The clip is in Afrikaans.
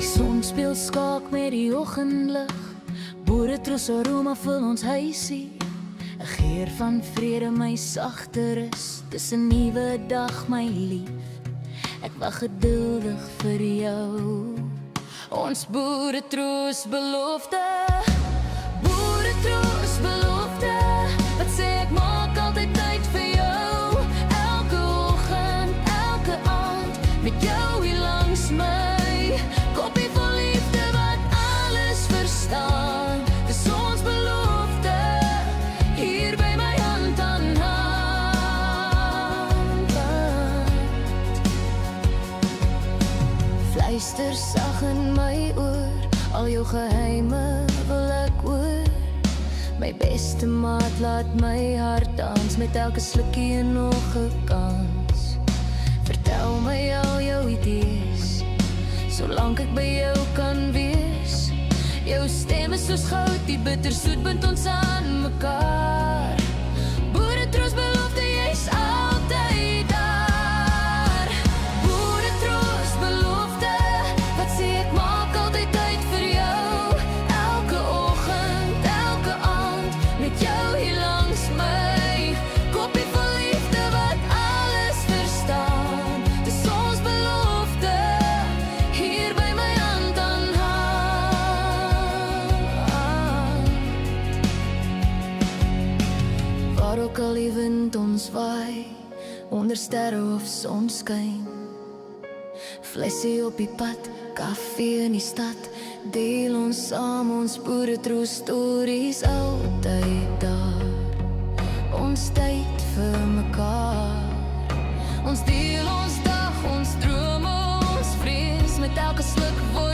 Son speel skaak met die oggendlig, boeretroos aroma vul ons huisie. 'n Geur van vrede my sagte rus, dis 'n nuwe dag my lief. Ek wag geduldig vir jou. Ons boeretroos belofte, boeretroos belofte. Wat sê ek maak altyd tyd vir jou. Elke oggend, elke aand, met jou hier langs my. Koppie vol liefde wat alles verstaan. Dis ons belofte, hier by my hand aan hand. Fluister sag in my oor, al jou geheime wil ek hoor. My beste maat laat my hart dans, met elke slukkie en nog 'n kans. Vertel my al jou idees, solank ek by jou kan wees. Jou stem is soos goud, die bittersoet bind ons aan mekaar. Boeretroos belofte, jy's altyd daar. Boeretroos belofte, wat sê ek maak altyd tyd vir jou. Elke oggend, elke aand, met jou hier langs my. Koppie vol liefde wat alles verstaan. Dis ons belofte, hier by my hand aan hand. Waar ook al die wind ons waai, onder sterre of sonskyn. Flesie op die pad, koffie in die stad, deel ons saam ons boeretroos stories altyd daar. Ons tyd vir mekaar, ons deel ons dag, ons drome, ons vrees, met elke sluk word